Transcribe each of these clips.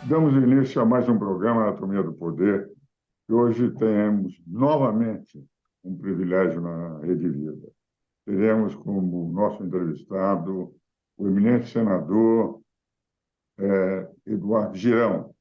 Damos início a mais um programa Anatomia do Poder, e hoje temos novamente um privilégio na Rede Vida. Teremos como nosso entrevistado o eminente senador Eduardo Girão,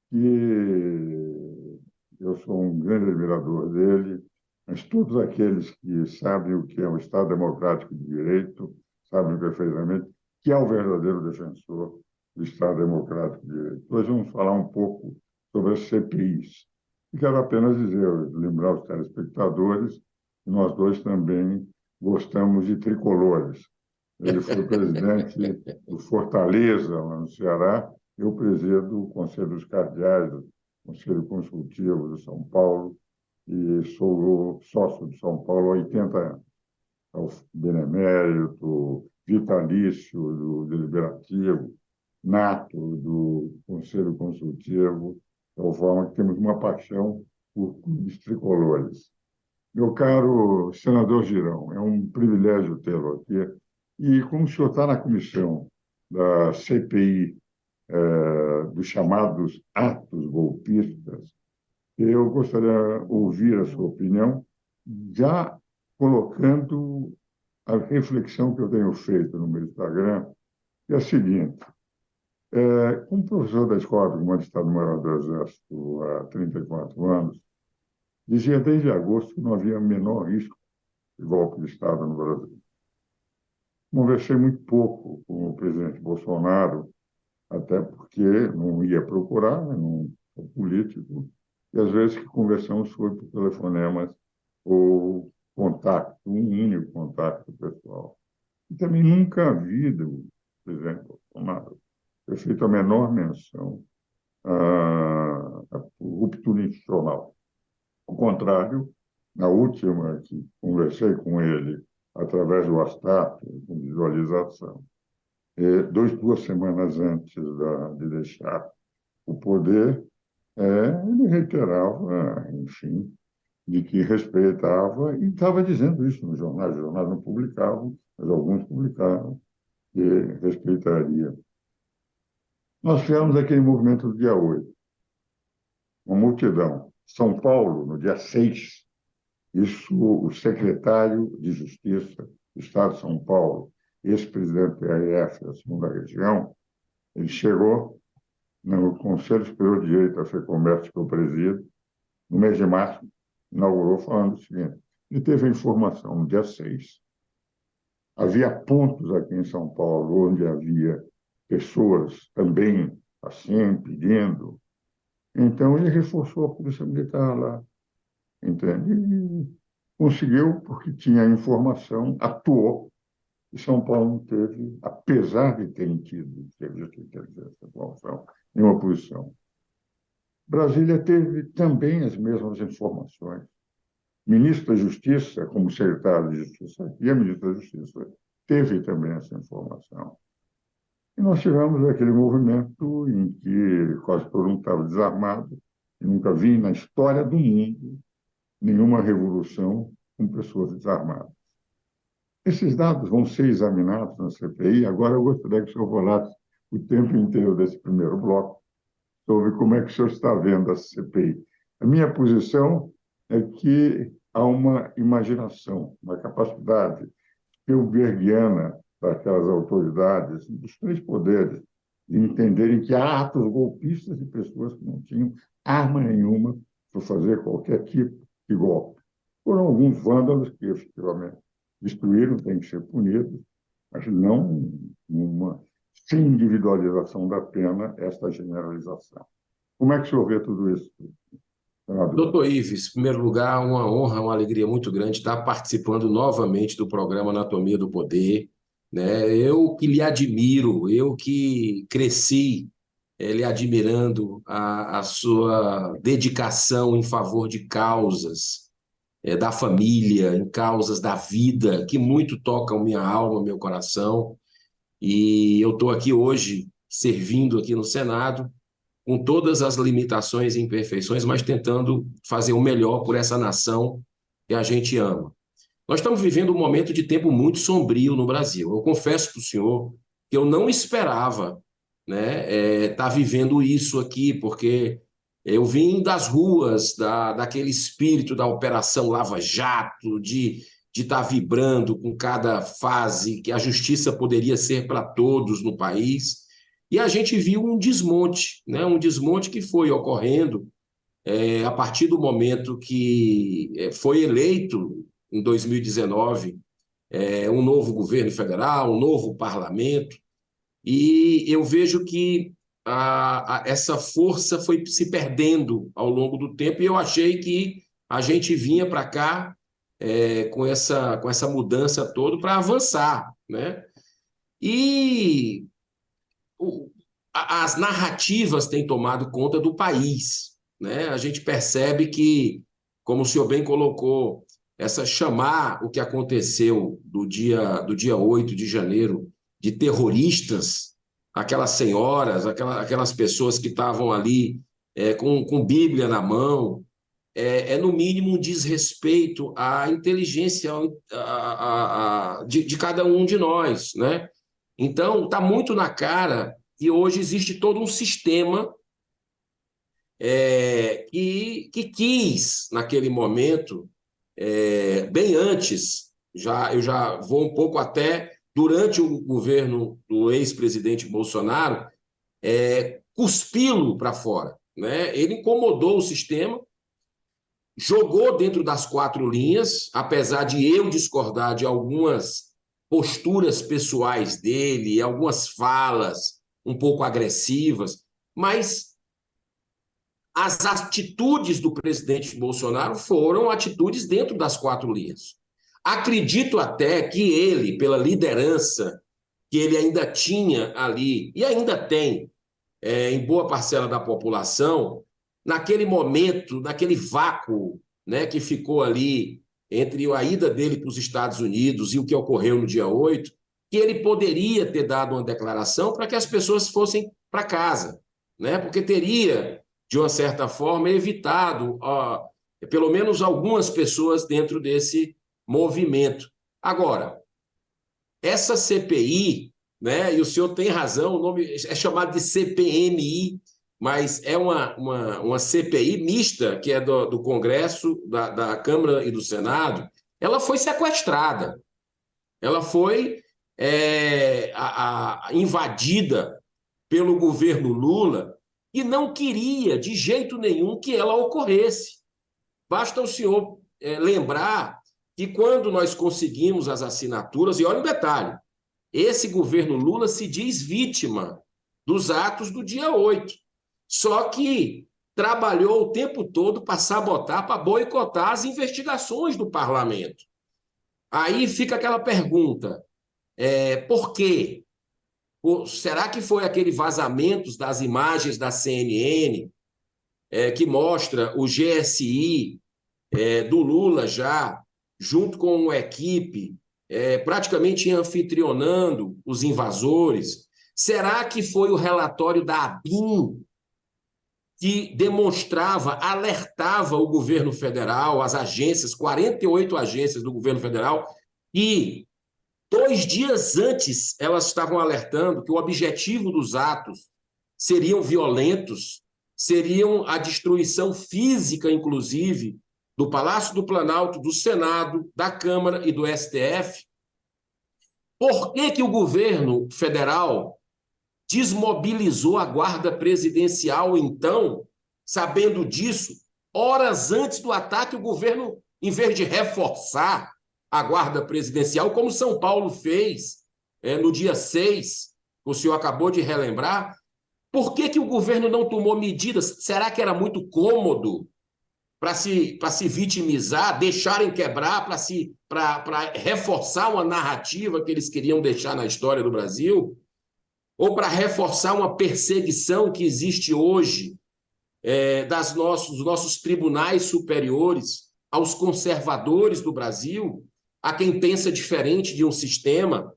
que eu sou um grande admirador dele, mas todos aqueles que sabem o que é um Estado democrático de direito sabem perfeitamente que é o verdadeiro defensor do Estado Democrático de Direito. Hoje vamos falar um pouco sobre as CPIs. E quero apenas dizer, lembrar aos telespectadores, que nós dois também gostamos de tricolores. Ele foi presidente do Fortaleza, lá no Ceará, eu presido o Conselho dos Cardeais, do Conselho Consultivo de São Paulo, e sou sócio de São Paulo há 80 anos. Ao benemérito, vitalício do Deliberativo, nato do Conselho Consultivo, de tal forma que temos uma paixão por clubes tricolores. Meu caro senador Girão, é um privilégio tê-lo aqui. E como o senhor está na comissão da CPI, dos chamados atos golpistas, eu gostaria de ouvir a sua opinião, já colocando a reflexão que eu tenho feito no meu Instagram, que é a seguinte: como professor da Escola de Estado-Maior do Exército há 34 anos, dizia desde agosto que não havia menor risco de golpe de Estado no Brasil. Conversei muito pouco com o presidente Bolsonaro, até porque não ia procurar, não sou político, e às vezes que conversamos foi por telefonemas ou contato, um único contato pessoal. E também nunca vi do presidente Bolsonaro ter feito a menor menção à ruptura institucional. Ao contrário, na última que conversei com ele através do WhatsApp, com visualização, 2 semanas antes de deixar o poder, ele reiterava, enfim, de que respeitava, e estava dizendo isso nos jornais. Os jornais não publicavam, mas alguns publicaram, que respeitaria. Nós tivemos aquele movimento do dia 8, uma multidão. São Paulo, no dia 6, isso o secretário de Justiça do Estado de São Paulo, ex-presidente do PRF, da segunda região, ele chegou no Conselho Superior de Direito da FEComércio, que eu presido, no mês de março, inaugurou falando o seguinte: ele teve a informação no dia 6. Havia pontos aqui em São Paulo onde havia pessoas também assim, pedindo. Então, ele reforçou a Polícia Militar lá, entende? E conseguiu, porque tinha informação, atuou. E São Paulo não teve, apesar de terem tido, teve essa informação, nenhuma posição. Brasília teve também as mesmas informações. Ministro da Justiça, como secretário de Justiça, e a ministra da Justiça teve também essa informação. E nós tivemos aquele movimento em que quase todo mundo estava desarmado. Eu nunca vi na história do mundo nenhuma revolução com pessoas desarmadas. Esses dados vão ser examinados na CPI. Agora eu gostaria que o senhor falasse o tempo inteiro desse primeiro bloco sobre como é que o senhor está vendo a CPI. A minha posição é que há uma imaginação, uma capacidade spielbergiana daquelas autoridades, dos 3 poderes, de entenderem que há atos golpistas de pessoas que não tinham arma nenhuma para fazer qualquer tipo de golpe. Foram alguns vândalos que, efetivamente, destruíram, têm que ser punidos, mas não uma sem individualização da pena, esta generalização. Como é que o senhor vê tudo isso, senador? Doutor Ives, em primeiro lugar, uma honra, uma alegria muito grande estar participando novamente do programa Anatomia do Poder, né? Eu que lhe admiro, eu que cresci lhe admirando a sua dedicação em favor de causas da família, em causas da vida, que muito tocam minha alma, meu coração. E eu estou aqui hoje, servindo aqui no Senado, com todas as limitações e imperfeições, mas tentando fazer o melhor por essa nação que a gente ama. Nós estamos vivendo um momento de tempo muito sombrio no Brasil. Eu confesso para o senhor que eu não esperava né, tá vivendo isso aqui, porque eu vim das ruas, daquele espírito da Operação Lava Jato, de estar vibrando com cada fase, que a justiça poderia ser para todos no país, e a gente viu um desmonte, né, um desmonte que foi ocorrendo a partir do momento que foi eleito, em 2019, um novo governo federal, um novo parlamento, e eu vejo que essa força foi se perdendo ao longo do tempo, e eu achei que a gente vinha para cá com essa mudança toda para avançar, né? E o, as narrativas têm tomado conta do país, né? A gente percebe que, como o senhor bem colocou, essa chamar o que aconteceu do dia 8 de janeiro de terroristas, aquelas senhoras, aquelas pessoas que estavam ali com Bíblia na mão, no mínimo um desrespeito à inteligência de cada um de nós, né? Então, está muito na cara que hoje existe todo um sistema que quis, naquele momento, bem antes, eu já vou um pouco até durante o governo do ex-presidente Bolsonaro, cuspi-lo para fora, né? Ele incomodou o sistema, jogou dentro das quatro linhas, apesar de eu discordar de algumas posturas pessoais dele, algumas falas um pouco agressivas, mas as atitudes do presidente Bolsonaro foram atitudes dentro das quatro linhas. Acredito até que ele, pela liderança que ele ainda tinha ali, e ainda tem, em boa parcela da população, naquele momento, naquele vácuo, né, que ficou ali entre a ida dele para os Estados Unidos e o que ocorreu no dia 8, que ele poderia ter dado uma declaração para que as pessoas fossem para casa, né, porque teria, de uma certa forma, evitado pelo menos algumas pessoas dentro desse movimento. Agora, essa CPI, né, e o senhor tem razão, o nome é chamado de CPMI, mas é uma CPI mista, que é do Congresso, da Câmara e do Senado, ela foi sequestrada, ela foi invadida pelo governo Lula e não queria, de jeito nenhum, que ela ocorresse. Basta o senhor lembrar que quando nós conseguimos as assinaturas, e olha o detalhe, esse governo Lula se diz vítima dos atos do dia 8, só que trabalhou o tempo todo para sabotar, para boicotar as investigações do parlamento. Aí fica aquela pergunta, por quê? Será que foi aquele vazamento das imagens da CNN que mostra o GSI do Lula já, junto com uma equipe, praticamente anfitrionando os invasores? Será que foi o relatório da ABIN que demonstrava, alertava o governo federal, as agências, 48 agências do governo federal, e 2 dias antes elas estavam alertando que o objetivo dos atos seriam violentos, seriam a destruição física, inclusive, do Palácio do Planalto, do Senado, da Câmara e do STF? Por que o governo federal desmobilizou a guarda presidencial, então, sabendo disso? Horas antes do ataque, o governo, em vez de reforçar a guarda presidencial, como São Paulo fez no dia 6, o senhor acabou de relembrar, por que o governo não tomou medidas? Será que era muito cômodo para se vitimizar, deixarem quebrar, para reforçar uma narrativa que eles queriam deixar na história do Brasil? Ou para reforçar uma perseguição que existe hoje dos nossos tribunais superiores aos conservadores do Brasil, a quem pensa diferente de um sistema?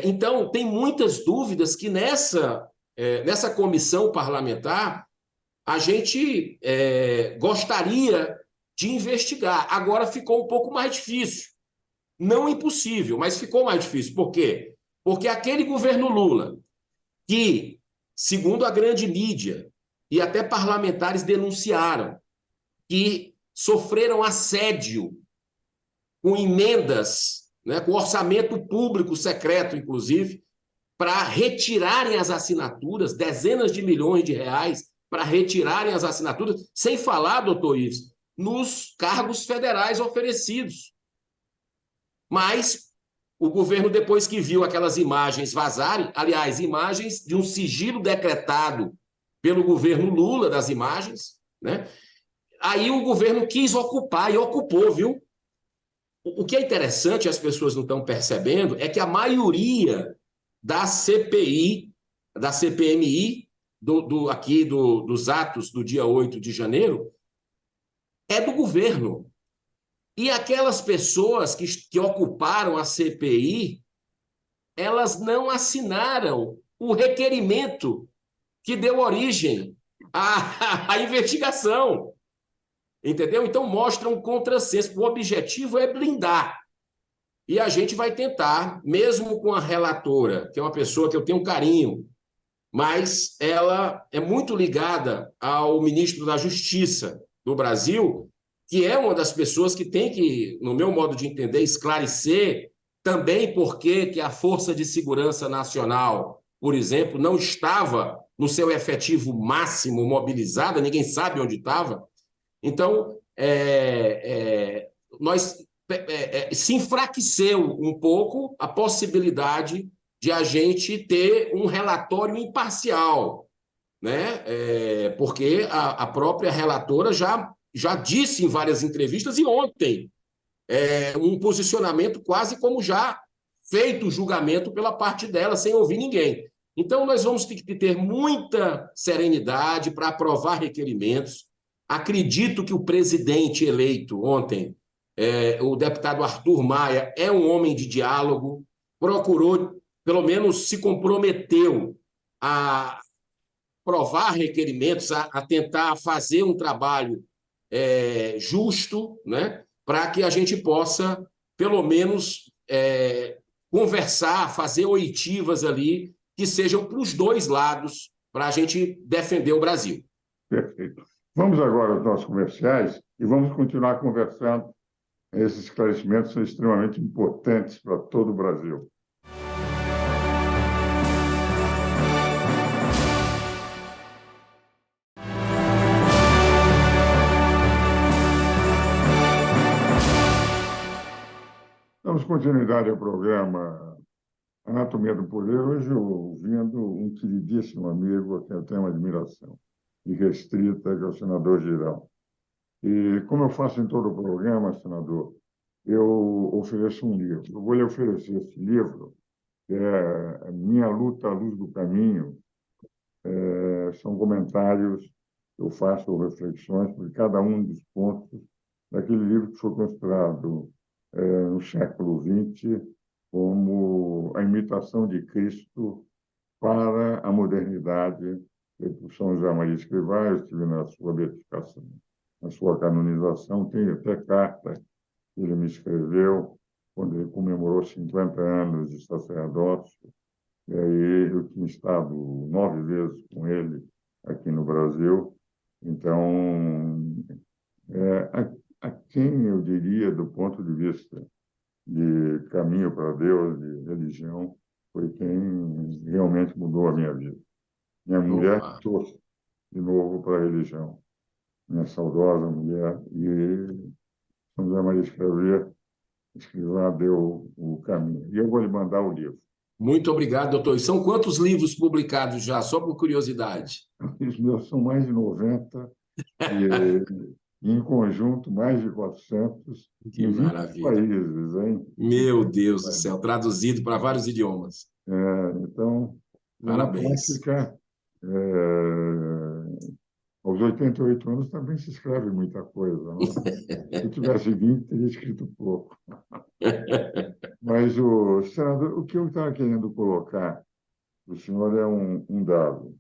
Então, tem muitas dúvidas que nessa comissão parlamentar a gente gostaria de investigar. Agora ficou um pouco mais difícil. Não impossível, mas ficou mais difícil. Por quê? Porque aquele governo Lula, que, segundo a grande mídia, e até parlamentares denunciaram, que sofreram assédio com emendas, né, com orçamento público secreto, inclusive, para retirarem as assinaturas, dezenas de milhões de reais para retirarem as assinaturas, sem falar, doutor Ives, nos cargos federais oferecidos. Mas o governo, depois que viu aquelas imagens vazarem, aliás, imagens de um sigilo decretado pelo governo Lula das imagens, né? Aí o governo quis ocupar e ocupou, viu? O que é interessante, as pessoas não estão percebendo, é que a maioria da CPI, da CPMI, dos atos do dia 8 de janeiro, é do governo. E aquelas pessoas que ocuparam a CPI, elas não assinaram o requerimento que deu origem à investigação. Entendeu? Então mostra um contrassenso. O objetivo é blindar. E a gente vai tentar, mesmo com a relatora, que é uma pessoa que eu tenho um carinho, mas ela é muito ligada ao ministro da Justiça do Brasil, que é uma das pessoas que tem que, no meu modo de entender, esclarecer também por que a Força de Segurança Nacional, por exemplo, não estava no seu efetivo máximo mobilizada, ninguém sabe onde estava. Então, se enfraqueceu um pouco a possibilidade de a gente ter um relatório imparcial, né? Porque a própria relatora já disse em várias entrevistas e ontem um posicionamento quase como já feito o julgamento pela parte dela, sem ouvir ninguém. Então, nós vamos ter que ter muita serenidade para aprovar requerimentos. Acredito que o presidente eleito ontem, o deputado Arthur Maia, é um homem de diálogo, procurou, pelo menos se comprometeu a aprovar requerimentos, a tentar fazer um trabalho justo, né, para que a gente possa, pelo menos, conversar, fazer oitivas ali que sejam para os dois lados, para a gente defender o Brasil. Perfeito. Vamos agora aos nossos comerciais e vamos continuar conversando. Esses esclarecimentos são extremamente importantes para todo o Brasil. Damos continuidade ao programa Anatomia do Poder, hoje ouvindo um queridíssimo amigo a quem eu tenho uma admiração irrestrita, que é o senador Girão. E, como eu faço em todo o programa, senador, eu ofereço um livro. Eu vou lhe oferecer esse livro, que é Minha Luta à Luz do Caminho. São comentários que eu faço, ou reflexões, sobre cada um dos pontos daquele livro que foi considerado, no século XX, como a imitação de Cristo para a modernidade, por São José Maria Escrivá. Eu estive na sua beatificação, na sua canonização, tem até carta que ele me escreveu quando ele comemorou 50 anos de sacerdócio. E aí eu tinha estado 9 vezes com ele aqui no Brasil. Então, a quem eu diria, do ponto de vista de caminho para Deus, de religião, foi quem realmente mudou a minha vida. Minha mulher trouxe de novo para a religião. Minha saudosa mulher. E São José Maria Escrivá deu o caminho. E eu vou lhe mandar o livro. Muito obrigado, doutor. E são quantos livros publicados já, só por curiosidade? Os meus são mais de 90, e em conjunto mais de 400, Que em 20 maravilha. países, hein? Meu Deus do céu, traduzido para vários idiomas. Então, Parabéns. Na prática, aos 88 anos também se escreve muita coisa, não? Se eu tivesse 20, teria escrito pouco. Mas, senador, o que eu estava querendo colocar para o senhor é um dado.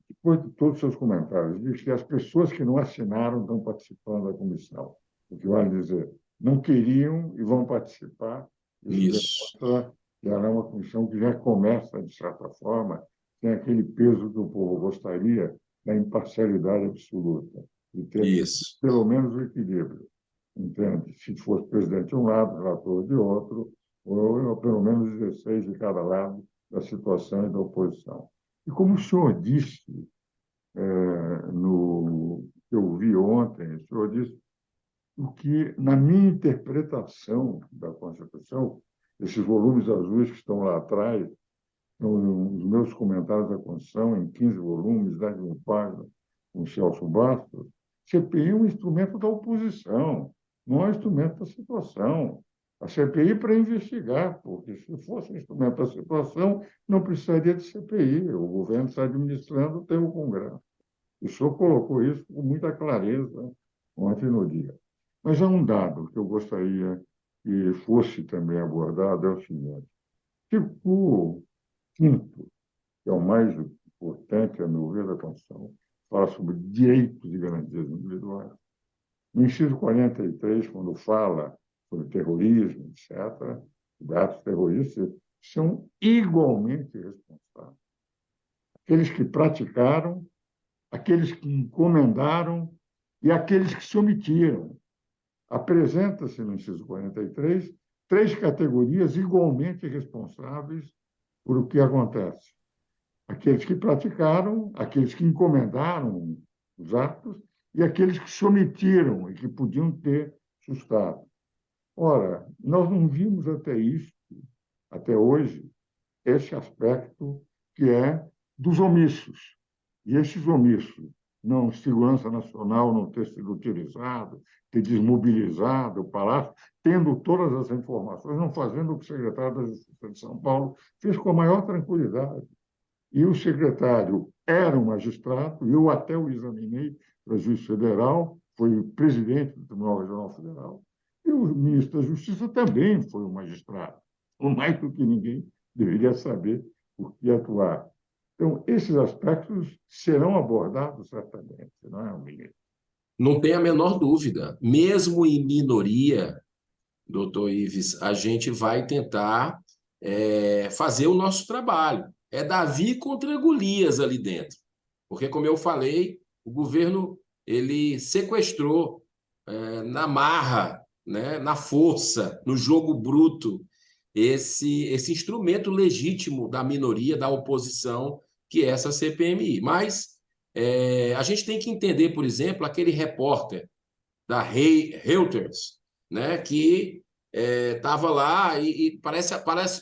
Depois de todos os seus comentários, diz que as pessoas que não assinaram estão participando da comissão. O que vale dizer, não queriam e vão participar. Isso demonstra que ela é uma comissão que já começa, de certa forma, tem aquele peso que o povo gostaria da imparcialidade absoluta, de ter Isso. pelo menos o equilíbrio, entende? Se fosse presidente de um lado, relator de outro, ou pelo menos 16 de cada lado da situação e da oposição. E como o senhor disse, no que eu vi ontem, o senhor disse o que, na minha interpretação da Constituição, esses volumes azuis que estão lá atrás, são os meus comentários da Constituição, em 15 volumes, 10 mil páginas, com Celso Bastos, CPI é um instrumento da oposição, não é um instrumento da situação. A CPI para investigar, porque se fosse um instrumento da situação, não precisaria de CPI. O governo está administrando, tem o Congresso. O senhor colocou isso com muita clareza ontem no dia. Mas há um dado que eu gostaria que fosse também abordado, é o seguinte. O quinto, que é o mais importante, a meu ver, da Constituição, fala sobre direitos e garantias individuais. No inciso 43, quando fala sobre terrorismo, etc., os atos terroristas são igualmente responsáveis. Aqueles que praticaram, aqueles que encomendaram e aqueles que se omitiram. Apresenta-se no inciso 43 três categorias igualmente responsáveis por o que acontece. Aqueles que praticaram, aqueles que encomendaram os atos e aqueles que se omitiram e que podiam ter sustado. Ora, nós não vimos até hoje, esse aspecto que é dos omissos. E esses omissos, não, segurança nacional não ter sido utilizado, ter desmobilizado o Palácio, tendo todas as informações, não fazendo o que o secretário da Justiça de São Paulo fez com a maior tranquilidade. E o secretário era um magistrado, eu até o examinei para juiz federal, foi o presidente do Tribunal Regional Federal, e o ministro da Justiça também foi um magistrado, ou mais do que ninguém deveria saber por que atuar. Então, esses aspectos serão abordados certamente, não é, ministro? Não tem a menor dúvida. Mesmo em minoria, doutor Ives, a gente vai tentar fazer o nosso trabalho. É Davi contra Golias ali dentro. Porque, como eu falei, o governo ele sequestrou na marra, né, na força, no jogo bruto, esse instrumento legítimo da minoria, da oposição, que é essa CPMI. Mas a gente tem que entender, por exemplo, aquele repórter da Reuters, né, que estava lá e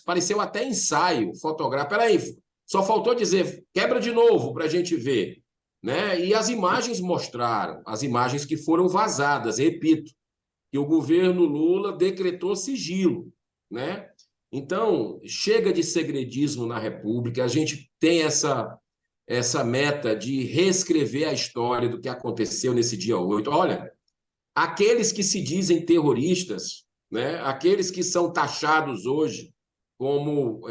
pareceu até ensaio fotográfico. Peraí, só faltou dizer, quebra de novo para a gente ver. Né? E as imagens mostraram, as imagens que foram vazadas, repito, que o governo Lula decretou sigilo. Né? Então, chega de segredismo na República, a gente tem essa meta de reescrever a história do que aconteceu nesse dia 8. Olha, aqueles que se dizem terroristas, né? Aqueles que são taxados hoje como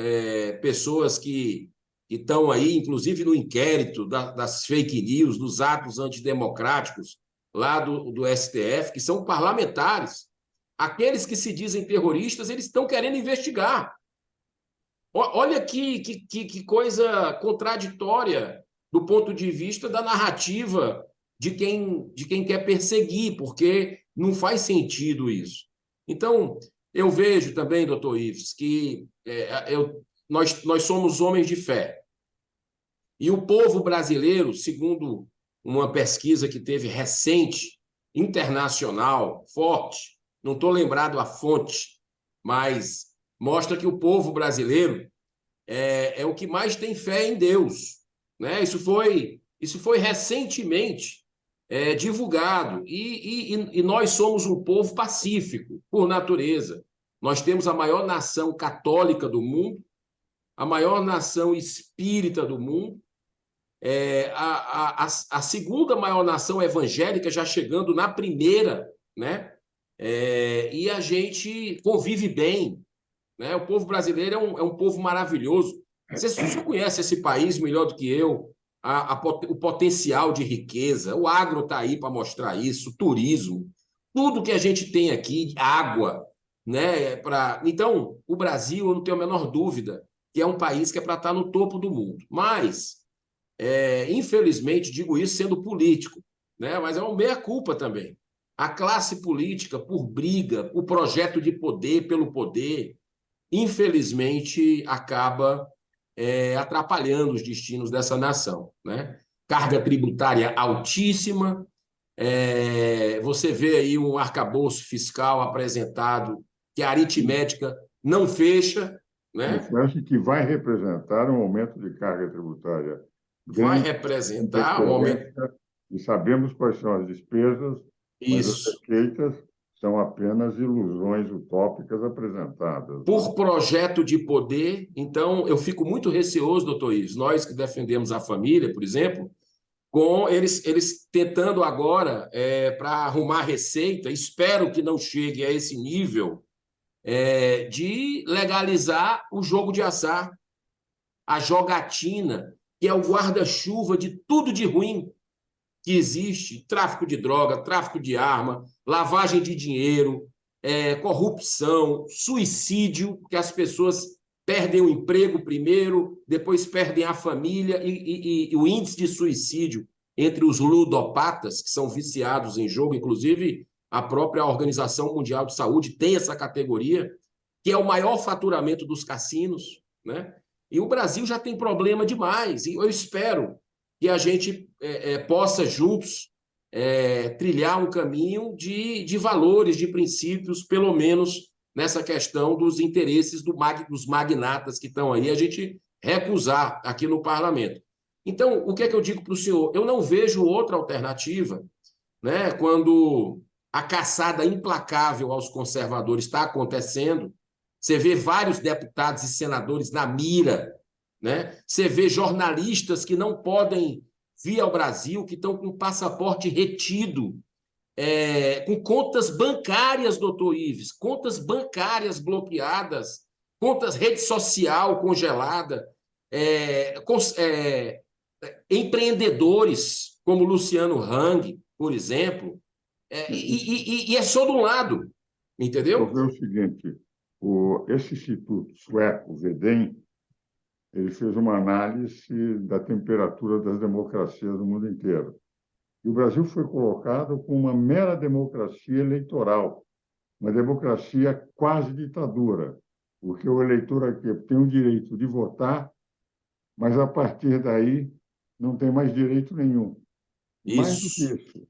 pessoas que estão aí, inclusive no inquérito das fake news, dos atos antidemocráticos lá do STF, que são parlamentares, aqueles que se dizem terroristas, eles estão querendo investigar. Olha que coisa contraditória do ponto de vista da narrativa de quem quer perseguir, porque não faz sentido isso. Então, eu vejo também, doutor Ives, que nós somos homens de fé. E o povo brasileiro, segundo uma pesquisa que teve recente, internacional, forte, não estou lembrado a fonte, mas mostra que o povo brasileiro é o que mais tem fé em Deus. Né? Isso foi recentemente divulgado. E nós somos um povo pacífico, por natureza. Nós temos a maior nação católica do mundo, a maior nação espírita do mundo, a segunda maior nação evangélica, já chegando na primeira, né? E a gente convive bem. Né? O povo brasileiro é um povo maravilhoso. Você conhece esse país melhor do que eu, o potencial de riqueza, o agro está aí para mostrar isso, o turismo, tudo que a gente tem aqui, água. Né? Então, o Brasil, eu não tenho a menor dúvida, que é um país que é para estar no topo do mundo. Mas, infelizmente, digo isso sendo político, né? Mas é uma meia-culpa também. A classe política, por briga, por projeto de poder, pelo poder, infelizmente, acaba atrapalhando os destinos dessa nação, né? Carga tributária altíssima, você vê aí um arcabouço fiscal apresentado que a aritmética não fecha, né? Você acha que vai representar um aumento de carga tributária Vai grande, com representar um aumento. decorrência, e sabemos quais são as despesas, mas as Isso. receitas são apenas ilusões utópicas apresentadas, né? Por projeto de poder, então eu fico muito receoso, doutor Ives, nós que defendemos a família, por exemplo, com eles tentando agora, para arrumar receita, espero que não chegue a esse nível, de legalizar o jogo de azar, a jogatina, que é o guarda-chuva de tudo de ruim que existe: tráfico de droga, tráfico de arma, lavagem de dinheiro, corrupção, suicídio, que as pessoas perdem o emprego primeiro, depois perdem a família, e o índice de suicídio entre os ludopatas, que são viciados em jogo, inclusive a própria Organização Mundial de Saúde tem essa categoria, que é o maior faturamento dos cassinos, né? E o Brasil já tem problema demais, e eu espero que a gente possa juntos trilhar um caminho de valores, de princípios, pelo menos nessa questão dos interesses dos magnatas que estão aí, a gente recusar aqui no parlamento. Então, o que é que eu digo para o senhor? Eu não vejo outra alternativa, né, quando a caçada implacável aos conservadores está acontecendo. Você vê vários deputados e senadores na mira, né? Você vê jornalistas que não podem vir ao Brasil, que estão com passaporte retido, com contas bancárias, doutor Ives, contas bancárias bloqueadas, contas rede social congelada, empreendedores como Luciano Hang, por exemplo, e é só de um lado, entendeu? Porque é o seguinte, esse instituto sueco, VEDEM, ele fez uma análise da temperatura das democracias no mundo inteiro. E o Brasil foi colocado como uma mera democracia eleitoral, uma democracia quase ditadura, porque o eleitor aqui tem o direito de votar, mas a partir daí não tem mais direito nenhum. Mais do que Isso, isso,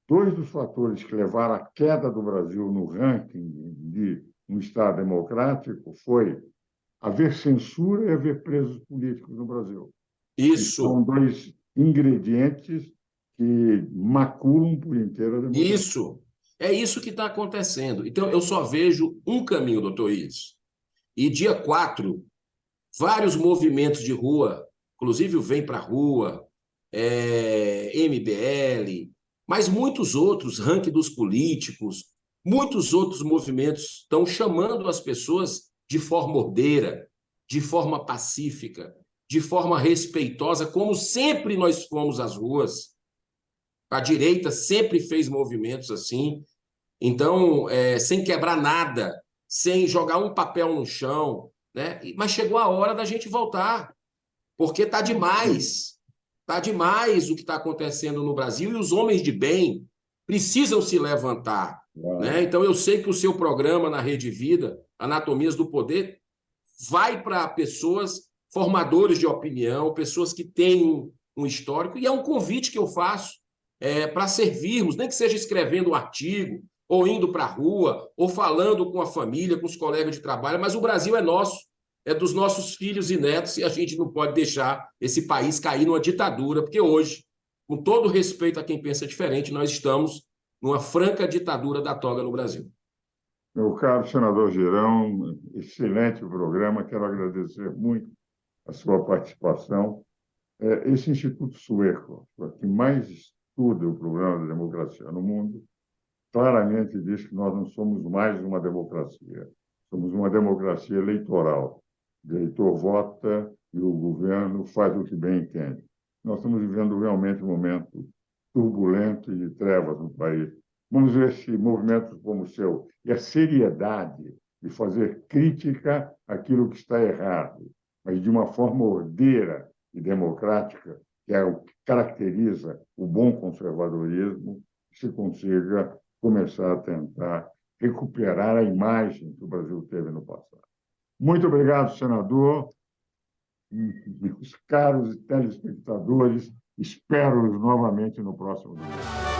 dois dos fatores que levaram à queda do Brasil no ranking de um Estado democrático foi haver censura e haver presos políticos no Brasil. E são isso, dois ingredientes que maculam por inteiro a democracia. isso. É isso que está acontecendo. Então, eu só vejo um caminho, doutor Ives. E dia 4, vários movimentos de rua, inclusive o Vem Pra Rua, MBL, mas muitos outros, ranking dos políticos, muitos outros movimentos estão chamando as pessoas de forma ordeira, de forma pacífica, de forma respeitosa, como sempre nós fomos às ruas. A direita sempre fez movimentos assim, então, sem quebrar nada, sem jogar um papel no chão, né? Mas chegou a hora da gente voltar, porque está demais o que está acontecendo no Brasil e os homens de bem precisam se levantar, né? Claro. Então, eu sei que o seu programa na Rede Vida, Anatomias do Poder, vai para pessoas formadores de opinião, pessoas que têm um histórico, e é um convite que eu faço para servirmos, nem que seja escrevendo um artigo, ou indo para a rua, ou falando com a família, com os colegas de trabalho, mas o Brasil é nosso, é dos nossos filhos e netos, e a gente não pode deixar esse país cair numa ditadura, porque hoje, com todo respeito a quem pensa diferente, nós estamos numa franca ditadura da toga no Brasil. Meu caro senador Girão, excelente programa, quero agradecer muito a sua participação. Esse Instituto Sueco, que mais estuda o problema da democracia no mundo, claramente diz que nós não somos mais uma democracia, somos uma democracia eleitoral. O eleitor vota e o governo faz o que bem entende. Nós estamos vivendo realmente um momento turbulento e de trevas no país. Vamos ver se movimentos como o seu e a seriedade de fazer crítica àquilo que está errado, mas de uma forma ordeira e democrática, que é o que caracteriza o bom conservadorismo, se consiga começar a tentar recuperar a imagem que o Brasil teve no passado. Muito obrigado, senador. Meus caros telespectadores, espero-os novamente no próximo domingo.